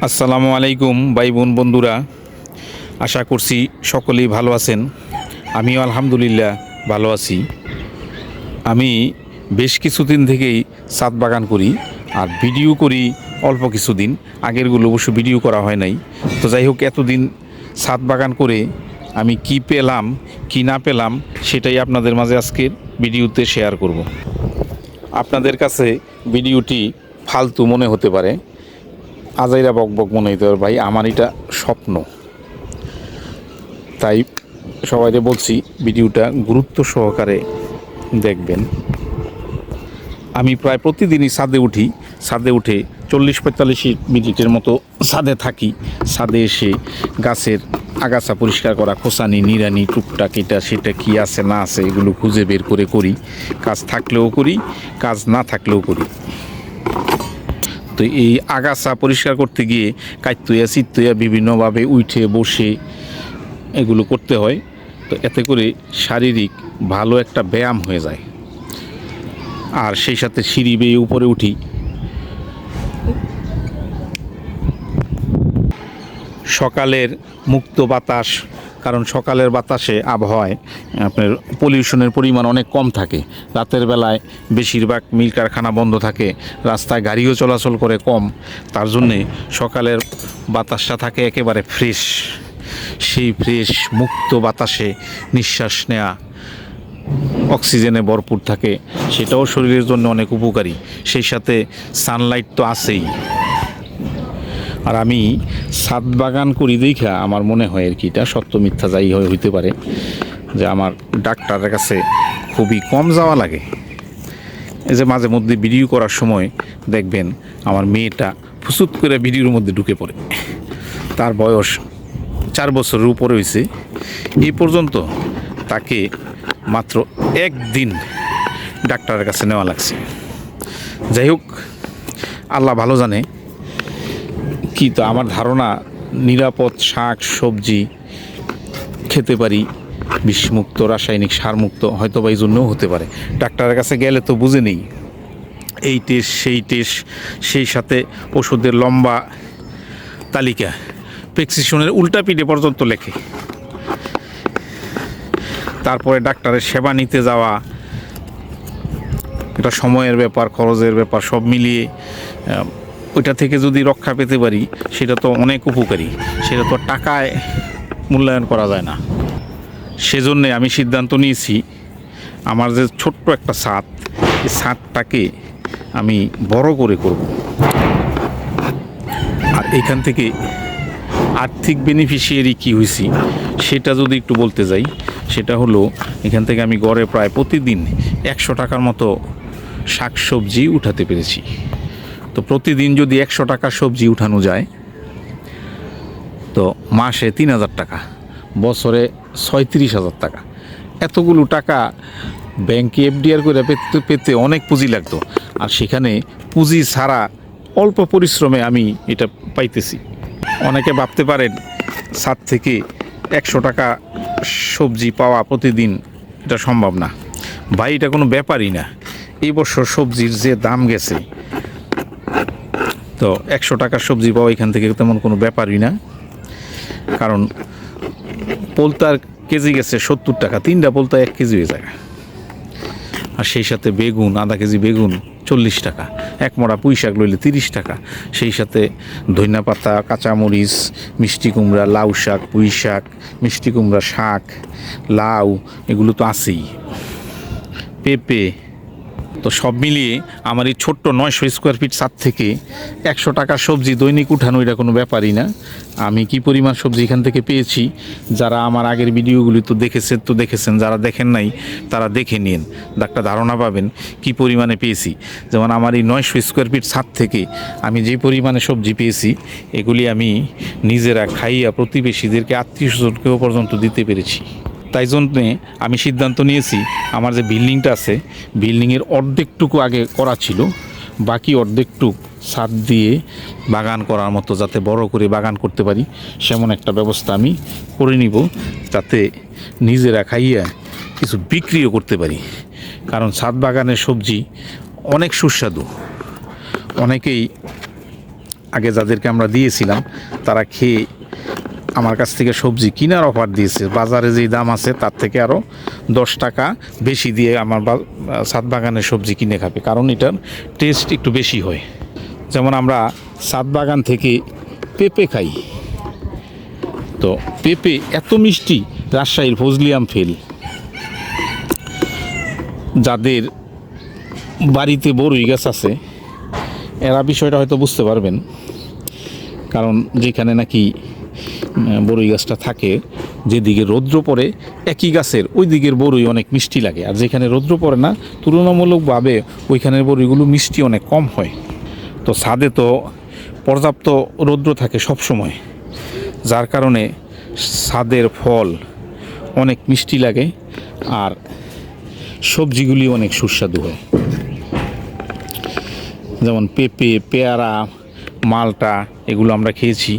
আসসালামু আলাইকুম ভাই বোন বন্ধুরা, আশা করছি সকলেই ভালো আছেন। আমিও আলহামদুলিল্লাহ ভালো আছি। আমি বেশ কিছুদিন থেকেই ছাদ বাগান করি আর ভিডিও করি অল্প কিছুদিন। আগেরগুলো অবশ্য ভিডিও করা হয় নাই। তো যাই হোক, এতদিন ছাদ বাগান করে আমি কি পেলাম কি না পেলাম সেটাই আপনাদের মাঝে আজকের ভিডিওতে শেয়ার করব। আপনাদের কাছে ভিডিওটি ফালতু মনে হতে পারে, আজাইরা বকবক মনে হইতে পারে, ভাই আমার এটা স্বপ্ন। তাই সবাইকে বলছি ভিডিওটা গুরুত্ব সহকারে দেখবেন। আমি প্রায় প্রতিদিনই ছাদে উঠি। ছাদে উঠে 40-45 মিনিটের মতো ছাদে থাকি। ছাদে এসে গাছের আগাছা পরিষ্কার করা, খোসানি নিড়ানি টুকটাক এটা সেটা কী আছে না আছে এগুলো খুঁজে বের করে করি। কাজ থাকলেও করি, কাজ না থাকলেও করি। তো এই আগাছা পরিষ্কার করতে গিয়ে কাইতুয়া চিত্তুয়া বিভিন্নভাবে উঠে বসে এগুলো করতে হয়। তো এতে করে শারীরিক ভালো একটা ব্যায়াম হয়ে যায়। আর সেই সাথে সিঁড়ি বেয়ে উপরে উঠি। সকালের মুক্ত বাতাস, কারণ সকালের বাতাসে আবহাওয়ায় আপনার পলিউশনের পরিমাণ অনেক কম থাকে। রাতের বেলায় বেশিরভাগ মিল কারখানা বন্ধ থাকে, রাস্তায় গাড়িও চলাচল করে কম। তার জন্যে সকালের বাতাসটা থাকে একেবারে ফ্রেশ। সেই ফ্রেশ মুক্ত বাতাসে নিঃশ্বাস নেওয়া অক্সিজেনে ভরপুর থাকে, সেটাও শরীরের জন্য অনেক উপকারী। সেই সাথে সানলাইট তো আছেই। আর আমি ছাদ বাগান করি দেখা আমার মনে হয় আর কি, এটা সত্য মিথ্যা যাই হইতে পারে, যে আমার ডাক্তারের কাছে খুবই কম যাওয়া লাগে। এই যে মাঝে মধ্যে ভিডিও করার সময় দেখবেন আমার মেয়েটা ফুসুত করে ভিডিওর মধ্যে ঢুকে পড়ে। তার বয়স 4 বছরের উপরে হয়েছে। এই পর্যন্ত তাকে মাত্র একদিন ডাক্তারের কাছে নেওয়া লাগছে। যাই হোক, আল্লাহ ভালো জানে। কি তো আমার ধারণা, নিরাপদ শাক সবজি খেতে পারি, বিষমুক্ত রাসায়নিক সারমুক্ত, হয়তো বা এই জন্যও হতে পারে। ডাক্তারের কাছে গেলে তো বুঝে নেই, এই টেস্ট সেই টেস্ট, সেই সাথে ওষুধের লম্বা তালিকা, প্রেসক্রিপশনের উল্টা পিঠে পর্যন্ত লেখে। তারপরে ডাক্তারের সেবা নিতে যাওয়া, এটা সময়ের ব্যাপার, খরচের ব্যাপার, সব মিলিয়ে ওইটা থেকে যদি রক্ষা পেতে পারি সেটা তো অনেক উপকারী। সেটা তো টাকায় মূল্যায়ন করা যায় না। সেজন্যে আমি সিদ্ধান্ত নিয়েছি, আমার যে ছোট্ট একটা ছাদ, এই ছাদটাকে আমি বড় করে করব। আর এখান থেকে আর্থিক বেনিফিশিয়ারি কী হয়েছি সেটা যদি একটু বলতে যাই, সেটা হলো এখান থেকে আমি গড়ে প্রায় প্রতিদিন 100 টাকার মতো শাক সবজি উঠাতে পেরেছি। তো প্রতিদিন যদি 100 টাকা সবজি উঠানো যায়, তো মাসে 3000 টাকা, বছরে 36,000 টাকা। এতগুলো টাকা ব্যাংকে এফডিআর করে পেতে অনেক পুঁজি লাগতো। আর সেখানে পুঁজি ছাড়া অল্প পরিশ্রমে আমি এটা পাইতেছি। অনেকে ভাবতে পারেন ছাদ থেকে 100 টাকা সবজি পাওয়া প্রতিদিন এটা সম্ভব না। ভাই, এটা কোনো ব্যাপারই না। এই বছর সবজির যে দাম গেছে, তো 100 টাকার সবজি পাওয়া এখান থেকে তেমন কোনো ব্যাপারই না। কারণ পোলতার কেজি গেছে 70 টাকা, 3টা পোলতা 1 কেজি হয়ে যায়। আর সেই সাথে বেগুন, আধা কেজি বেগুন 40 টাকা, এক মোড়া পুঁই শাক লইলে 30 টাকা। সেই সাথে ধনিয়া পাতা, কাঁচামরিচ, মিষ্টি কুমড়া, লাউ শাক, পুঁই শাক, মিষ্টি কুমড়া শাক, লাউ, এগুলো তো আছেই, পেঁপে। তো সব মিলিয়ে আমার এই ছোট্ট 900 স্কোয়ার ফিট ছাদ থেকে 100 টাকার সবজি দৈনিক উঠানো এটা কোনো ব্যাপারই না। আমি কি পরিমাণ সবজি এখান থেকে পেয়েছি, যারা আমার আগের ভিডিওগুলি তো দেখেছেন, যারা দেখেন নাই তারা দেখে নিন, একটা ধারণা পাবেন কি পরিমাণে পেয়েছি। যেমন আমার এই 900 স্কোয়ার ফিট ছাদ থেকে আমি যে পরিমাণে সবজি পেয়েছি, এগুলি আমি নিজেরা খাইয়া প্রতিবেশীদেরকে, আত্মীয় স্বজনকেও পর্যন্ত দিতে পেরেছি। তাই জন্যে আমি সিদ্ধান্ত নিয়েছি, আমার যে বিল্ডিংটা আছে, বিল্ডিংয়ের অর্ধেকটুকু আগে করা ছিল, বাকি অর্ধেকটুক ছাদ দিয়ে বাগান করার মতো, যাতে বড় করে বাগান করতে পারি সেমন একটা ব্যবস্থা আমি করে নিব, যাতে নিজেরা খাইয়া কিছু বিক্রিও করতে পারি। কারণ ছাদ বাগানের সবজি অনেক সুস্বাদু। অনেকেই আগে যাদেরকে আমরা দিয়েছিলাম তারা খেয়ে আমার কাছ থেকে সবজি কেনার অফার দিয়েছে। বাজারে যেই দাম আছে তার থেকে আরও 10 টাকা বেশি দিয়ে আমার ছাদ বাগানের সবজি কিনে খাবে, কারণ এটার টেস্ট একটু বেশি হয়। যেমন আমরা ছাদ বাগান থেকে পেঁপে খাই, তো পেঁপে এত মিষ্টি, রাজশাহীর ফজলি আম ফেল। যাদের বাড়িতে বড়ই গাছ আছে এরা বিষয়টা হয়তো বুঝতে পারবেন, কারণ যেখানে নাকি বড়ই গাছটা থাকে, যেদিকে রৌদ্র পড়ে একই গাছের ওই দিকের বড়ই অনেক মিষ্টি লাগে, আর যেখানে রৌদ্র পড়ে না তুলনামূলকভাবে ওইখানের বড়ইগুলো মিষ্টি অনেক কম হয়। তো ছাদে তো পর্যাপ্ত রৌদ্র থাকে সব সময়, যার কারণে ছাদের ফল অনেক মিষ্টি লাগে আর সবজিগুলি অনেক সুস্বাদু হয়। যেমন পেঁপে, পেয়ারা, মালটা এগুলো আমরা খেয়েছি,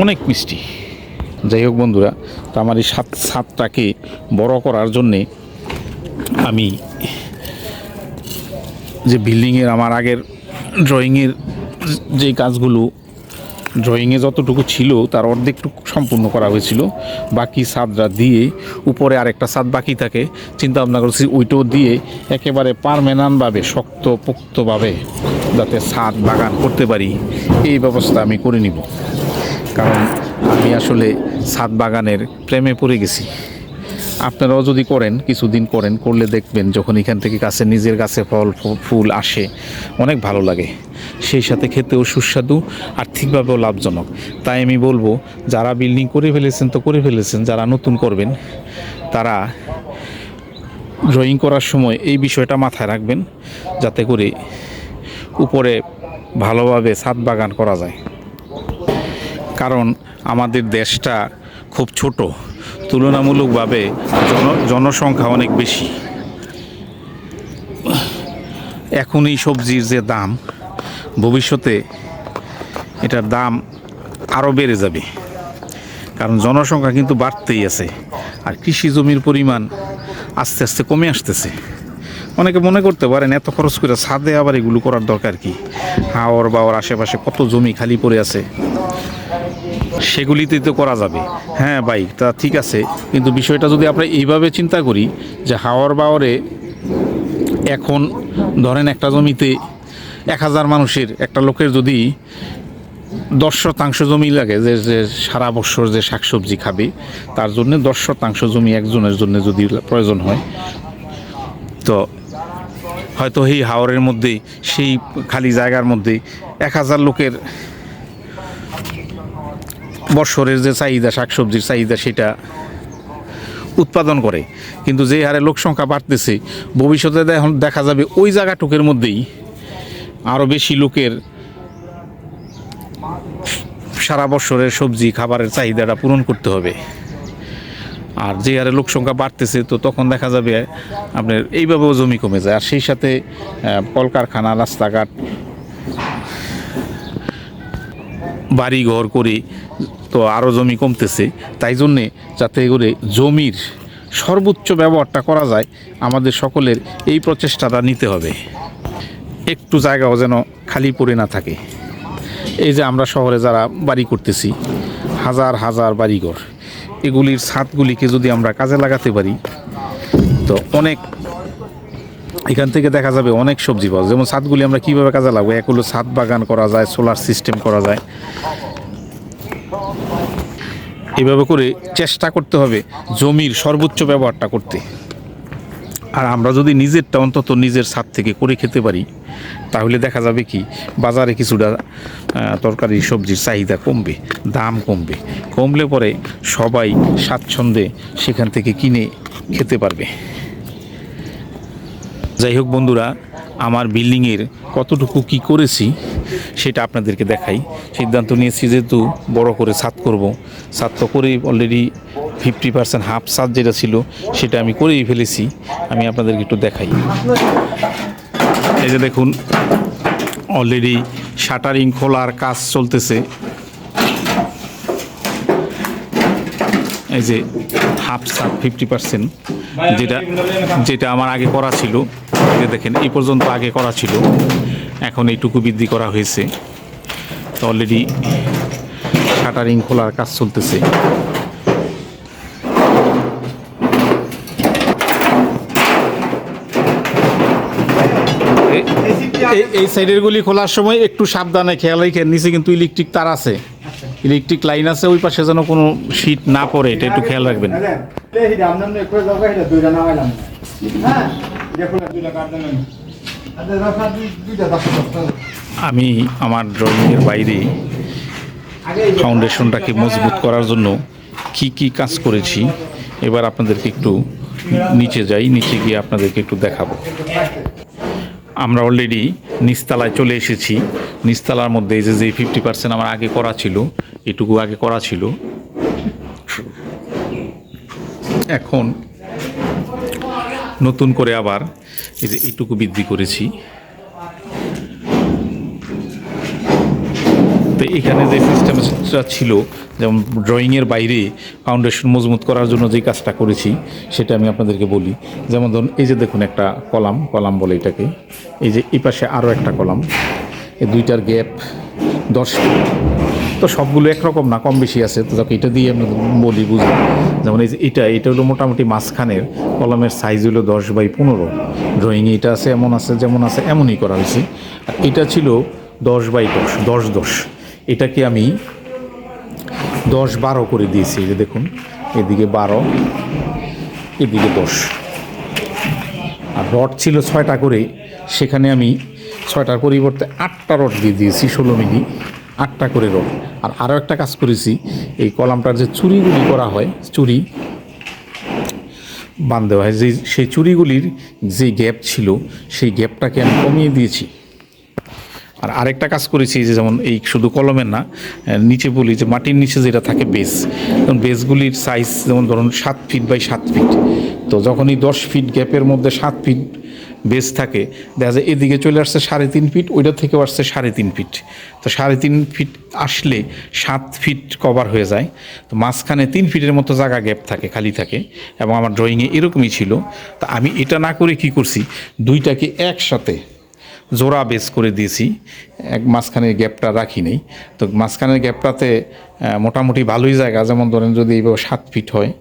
অনেক মিষ্টি। যাই হোক বন্ধুরা, তো আমার এই ছাদটাকে বড় করার জন্যে আমি যে বিল্ডিংয়ের আমার আগের ড্রয়িংয়ের যে কাজগুলো, ড্রয়িংয়ে যতটুকু ছিল তার অর্ধেকটুকু সম্পূর্ণ করা হয়েছিল, বাকি ছাদটা দিয়ে উপরে আরেকটা ছাদ বাকি থাকে। চিন্তা ভাবনা করছি ওইটাও দিয়ে একেবারে পার্মানেন্টভাবে শক্তপোক্তভাবে যাতে ছাদ বাগান করতে পারি এই ব্যবস্থা আমি করে নিব, কারণ আমি আসলে ছাদ বাগানের প্রেমে পড়ে গেছি। আপনারাও যদি করেন, কিছুদিন করলে দেখবেন যখন এখান থেকে গাছে নিজের গাছে ফল ফুল আসে অনেক ভালো লাগে, সেই সাথে খেতেও সুস্বাদু, আর্থিকভাবেও লাভজনক। তাই আমি বলবো যারা বিল্ডিং করে ফেলেছেন তো করে ফেলেছেন, যারা নতুন করবেন তারা ড্রয়িং করার সময় এই বিষয়টা মাথায় রাখবেন, যাতে করে উপরে ভালোভাবে ছাদ বাগান করা যায়। কারণ আমাদের দেশটা খুব ছোট, তুলনামূলকভাবে জনসংখ্যা অনেক বেশি। এখন এই সবজির যে দাম, ভবিষ্যতে এটার দাম আরও বেড়ে যাবে, কারণ জনসংখ্যা কিন্তু বাড়তেই আছে আর কৃষি জমির পরিমাণ আস্তে আস্তে কমে আসতেছে। অনেকে মনে করতে পারেন এত খরচ করে ছাদে আবার এগুলো করার দরকার কি, হাওর বাওয়ার আশেপাশে কত জমি খালি পড়ে আছে, সেগুলিতেই তো করা যাবে। হ্যাঁ ভাই, তা ঠিক আছে, কিন্তু বিষয়টা যদি আমরা এইভাবে চিন্তা করি যে হাওর বাওয়ারে এখন ধরেন একটা জমিতে 1000 মানুষের, একটা লোকের যদি 10% জমি লাগে, যে সারা বছর যে শাকসবজি খাবে তার জন্য 10% জমি একজনের জন্য যদি প্রয়োজন হয়, তো হয়তো এই হাওরের মধ্যে, সেই খালি জায়গার মধ্যে 1000 লোকের বছরের যে চাহিদা, শাকসবজির চাহিদা, সেটা উৎপাদন করে। কিন্তু যে হারে লোক সংখ্যা বাড়তেছে, ভবিষ্যতে দেখা যাবে ওই জায়গাটুকের মধ্যেই আরও বেশি লোকের সারা বছরের সবজি খাবারের চাহিদাটা পূরণ করতে হবে। আর যে হারে লোক সংখ্যা বাড়তেছে, তো তখন দেখা যাবে আপনার এইভাবেও জমি কমে যায়, আর সেই সাথে কলকারখানা, রাস্তাঘাট, বাড়ি ঘর করে তো আরও জমি কমতেছে। তাই জন্যে যাতে করে জমির সর্বোচ্চ ব্যবহারটা করা যায়, আমাদের সকলের এই প্রচেষ্টাটা নিতে হবে। একটু জায়গাও যেন খালি পড়ে না থাকে। এই যে আমরা শহরে যারা বাড়ি করতেছি, হাজার হাজার বাড়িঘর, এগুলির ছাদগুলিকে যদি আমরা কাজে লাগাতে পারি, তো অনেক এখান থেকে দেখা যাবে অনেক সবজি পাওয়া যায়। যেমন ছাদগুলি আমরা কীভাবে কাজে লাগাবো, এক হলো ছাদ বাগান করা যায়, সোলার সিস্টেম করা যায়। এভাবে করে চেষ্টা করতে হবে জমির সর্বোচ্চ ব্যবহারটা করতে। আর আমরা যদি নিজেরটা অন্তত নিজের ছাদ থেকে করে খেতে পারি, তাহলে দেখা যাবে কি বাজারে কিছুটা তরকারি সবজির চাহিদা কমবে, দাম কমলে পরে সবাই স্বাচ্ছন্দ্যে সেখান থেকে কিনে খেতে পারবে। যাই হোক বন্ধুরা, আমার বিল্ডিংয়ের কতটুকু কি করেছি সেটা আপনাদেরকে দেখাই। সিদ্ধান্ত নিয়েছি যেহেতু বড় করে ছাদ করব, ছাদ তো করেই অলরেডি 50%, হাফ ছাদ যেটা ছিল সেটা আমি করেই ফেলেছি। আমি আপনাদেরকে একটু দেখাই। এই যে দেখুন, অলরেডি শাটারিং খোলার কাজ চলতেছে। এই যে হাফ ছাদ 50%, যেটা আমার আগে করা ছিল, দেখেন এই পর্যন্ত আগে করা ছিল, এখন এইটুকু বৃদ্ধি করা হয়েছে। তো অলরেডি শাটারিং খোলার কাজ চলতেছে। এই সাইডের গুলি খোলার সময় একটু সাবধানে খেয়াল রেখে, নিচে কিন্তু ইলেকট্রিক তার আছে, ইলেকট্রিক লাইন আছে, ওই পাশে যেন কোনো শীত না পড়ে, এটা একটু খেয়াল রাখবেন। আমি আমার ড্রয়িংয়ের বাইরে ফাউন্ডেশনটাকে মজবুত করার জন্য কি কি কাজ করেছি এবার আপনাদেরকে একটু নিচে যাই, নিচে গিয়ে আপনাদেরকে একটু দেখাবো। আমরা অলরেডি নিচতলায় চলে এসেছি। নিচতলার মধ্যে এই যে 50% আমার আগে করা ছিল, এটুকু আগে করা ছিল, এখন নতুন করে আবার এই যে এইটুকু বৃদ্ধি করেছি। তো এখানে যে সিস্টেমটা ছিল, যেমন ড্রয়িংয়ের বাইরে ফাউন্ডেশন মজবুত করার জন্য যে কাজটা করেছি সেটা আমি আপনাদেরকে বলি। যেমন ধরুন এই যে দেখুন একটা কলাম বলে এটাকে, এই যে এই পাশে আরও একটা কলাম, এই দুইটার গ্যাপ 10 ফিট। তো সবগুলো একরকম না, কম বেশি আছে, তো এটা দিয়ে আমি বলি বুঝি। যেমন এই যে এটা হলো মোটামুটি মাঝখানের কলমের সাইজ হলো 10x15। ড্রয়িংয়ে এটা আছে, এমন আছে, যেমন আছে এমনই করা হয়েছে। আর এটা ছিল 10x10, 10-10। এটাকে আমি 10-12 করে দিয়েছি। এই যে দেখুন, এদিকে 12, এদিকে 10। আর রড ছিল 6টা করে, সেখানে আমি 6টার পরিবর্তে 8টা রড দিয়ে দিয়েছি, 16 মিলি, 8টা করে রড। আর আরও একটা কাজ করেছি, এই কলামটার যে চুরিগুলি করা হয়, চুরি বাঁধ দেওয়া হয়, সেই চুরিগুলির যে গ্যাপ ছিল সেই গ্যাপটাকে আমি কমিয়ে দিয়েছি। আর আরেকটা কাজ করেছি যে, যেমন এই শুধু কলমের না, নিচে বলি যে মাটির নিচে যেটা থাকে বেস, যেমন বেসগুলির সাইজ যেমন ধরুন 7 ফিট বাই 7 ফিট। তো যখন এই 10 ফিট গ্যাপের মধ্যে 7 ফিট বেস থাকে, দেখা যায় এদিকে চলে আসছে 3.5 ফিট, ওইটা থেকেও আসছে 3.5 ফিট। তো 3.5 ফিট আসলে 7 ফিট কভার হয়ে যায়। তো মাঝখানে 3 ফিটের মতো জায়গা গ্যাপ থাকে, খালি থাকে। এবং আমার ড্রয়িংয়ে এরকমই ছিল। তো আমি এটা না করে কি করছি, দুইটাকে একসাথে জোড়া বেস করে দিয়েছি, মাঝখানের গ্যাপটা রাখি নেই। তো মাঝখানের গ্যাপটাতে মোটামুটি ভালোই জায়গা, যেমন ধরেন যদি এইভাবে 7 ফিট হয়,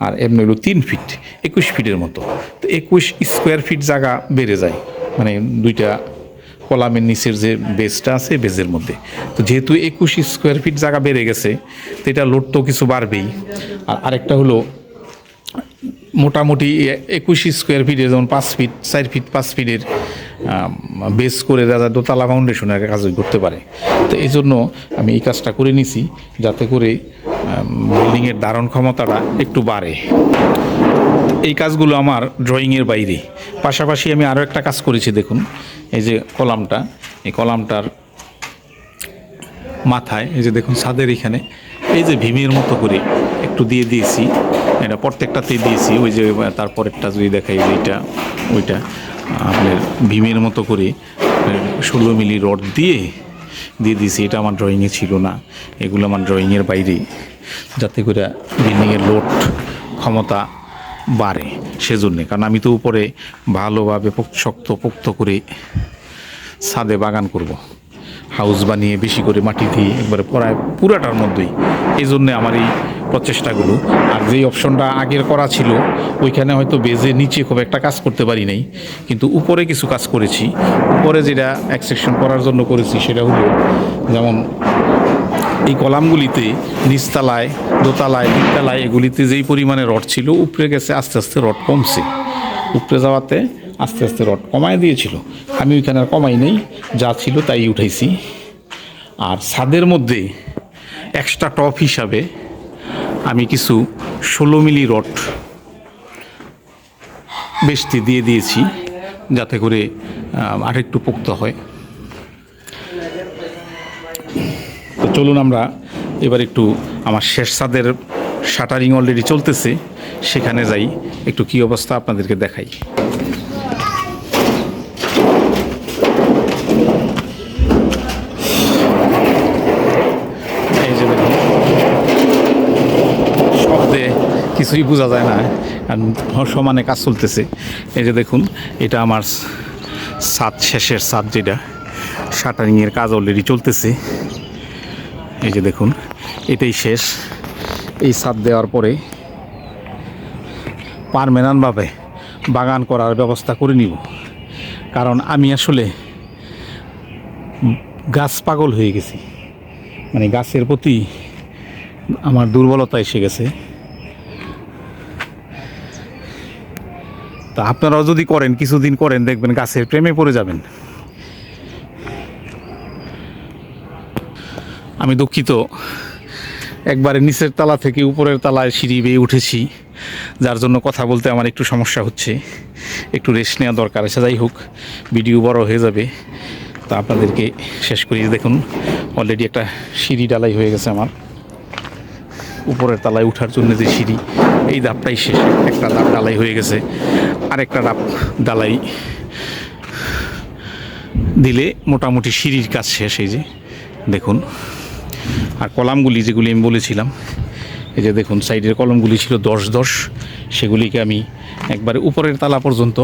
আর এমনি হলো 3 ফিট, 21 ফিটের মতো। তো 21 স্কোয়ার ফিট জায়গা বেড়ে যায়, মানে দুইটা কলামের নিচের যে বেসটা আছে বেসের মধ্যে। তো যেহেতু 21 স্কোয়ার ফিট জায়গা বেড়ে গেছে, তো এটা লোড তো কিছু বাড়বেই। আর আরেকটা হলো মোটামুটি 21 স্কোয়ার ফিটের, যেমন 5 ফিট, 4 ফিট, 5 ফিটের বেস করে যারা দোতলা ফাউন্ডেশনের কাজ করতে পারে। তো এই জন্য আমি এই কাজটা করে নিছি, যাতে করে বিল্ডিংয়ের ধারণ ক্ষমতাটা একটু বাড়ে। এই কাজগুলো আমার ড্রয়িংয়ের বাইরে। পাশাপাশি আমি আরও একটা কাজ করেছি, দেখুন এই যে কলামটা, এই কলামটার মাথায় এই যে দেখুন ছাদের এখানে এই যে ভীমের মতো করে একটু দিয়ে দিয়েছি, এটা প্রত্যেকটাতেই দিয়েছি। ওই যে তারপরেরটা যদি দেখাই, এইটা ওইটা আপনার ভীমের মতো করে 16 মিলি রড দিয়ে দিয়েছি। এটা আমার ড্রয়িংয়ে ছিল না, এগুলো আমার ড্রয়িংয়ের বাইরে, যাতে করে বিল্ডিংয়ের লোড ক্ষমতা বাড়ে সেজন্যে। কারণ আমি তো উপরে ভালোভাবে পোক্ত করে ছাদে বাগান করব, হাউস বানিয়ে বেশি করে মাটি দিয়ে একবারে প্রায় পুরাটার মধ্যেই। এই জন্যে আমার এই প্রচেষ্টাগুলো। আর যেই অপশনটা আগের করা ছিল, ওইখানে হয়তো বেজে নিচে খুব একটা কাজ করতে পারি নাই, কিন্তু উপরে কিছু কাজ করেছি। উপরে যেটা এক সেকশন করার জন্য করেছি সেটা হলো, যেমন এই কলামগুলিতে নিচতলায়, দোতলায়, তিনতলায় এগুলিতে যেই পরিমাণে রড ছিল, উপরে গেছে আস্তে আস্তে রড কমছে। উপরে যাওয়াতে আস্তে আস্তে রড কমায় দিয়েছিল, আমি ওইখানে আর কমাই নেই, যা ছিল তাই উঠাইছি। আর ছাদের মধ্যে এক্সট্রা টপ হিসাবে আমি কিছু 16 মিলি রড বেশি দিয়ে দিয়েছি, যাতে করে আরেকটু পোক্ত হয়। তো চলুন আমরা এবার একটু আমার শেষ ছাদের শাটারিং অলরেডি চলতেছে, সেখানে যাই, একটু কী অবস্থা আপনাদেরকে দেখাই। এই যে দেখুন, শব্দে কিছুই বোঝা যায় না, আর সমানে কাজ চলতেছে। এই যে দেখুন, এটা আমার ছাদ, শেষের ছাদ, যেটা শাটারিংয়ের কাজ অলরেডি চলতেছে। এই যে দেখুন, এটাই শেষ। এই ছাদ দেওয়ার পরে পার্মানেন্টভাবে বাগান করার ব্যবস্থা করে নিব, কারণ আমি আসলে গাছ পাগল হয়ে গেছি। মানে গাছের প্রতি আমার দুর্বলতা এসে গেছে। তা আপনারাও যদি করেন, কিছুদিন করেন, দেখবেন গাছের প্রেমে পড়ে যাবেন। আমি দুঃখিত, একবারে নিচের তালা থেকে উপরের তালায় সিঁড়ি বেয়ে উঠেছি, যার জন্য কথা বলতে আমার একটু সমস্যা হচ্ছে, একটু রেস্ট নেওয়া দরকার আছে। যাই হোক, ভিডিও বড় হয়ে যাবে, তা আপনাদেরকে শেষ করি। দেখুন, অলরেডি একটা সিঁড়ি ডালাই হয়ে গেছে আমার। উপরের তালায় ওঠার জন্য যে সিঁড়ি, এই ধাপটাই শেষ। একটা ধাপ ডালাই হয়ে গেছে, আরেকটা ধাপ ডালাই দিলে মোটামুটি সিঁড়ির কাজ শেষ। এই যে দেখুন, আর কলামগুলি যেগুলি আমি বলেছিলাম, এই যে দেখুন সাইডের কলমগুলি ছিল 10-10, সেগুলিকে আমি একবারে উপরের তালা পর্যন্ত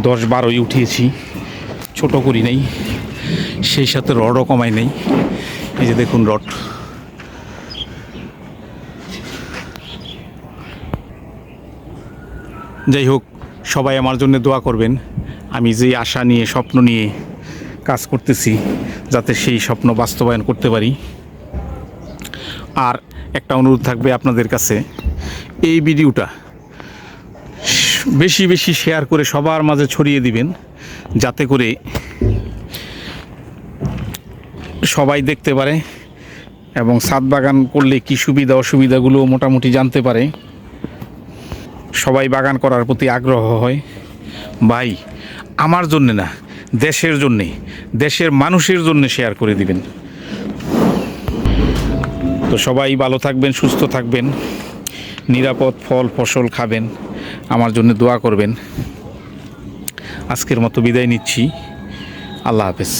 10-12 উঠিয়েছি, ছোট করি নাই, সেই সাথে রডও কমাই নাই। এই যে দেখুন রড। যাই হোক, সবাই আমার জন্য দোয়া করবেন। আমি যে আশা নিয়ে, স্বপ্ন নিয়ে কাজ করতেছি, যাতে সেই স্বপ্ন বাস্তবায়ন করতে পারি। আর একটা অনুরোধ থাকবে আপনাদের কাছে, এই ভিডিওটা বেশি বেশি শেয়ার করে সবার মাঝে ছড়িয়ে দিবেন, যাতে করে সবাই দেখতে পারে এবং ছাদ বাগান করলে কী সুবিধা অসুবিধাগুলো মোটামুটি জানতে পারে, সবাই বাগান করার প্রতি আগ্রহ হয়। ভাই, আমার জন্যে না, দেশের জন্যে, দেশের মানুষের জন্য শেয়ার করে দিবেন। তো সবাই ভালো থাকবেন, সুস্থ থাকবেন, নিরাপদ ফল ফসল খাবেন, আমার জন্য দোয়া করবেন। আজকের মতো বিদায় নিচ্ছি। আল্লাহ হাফেজ।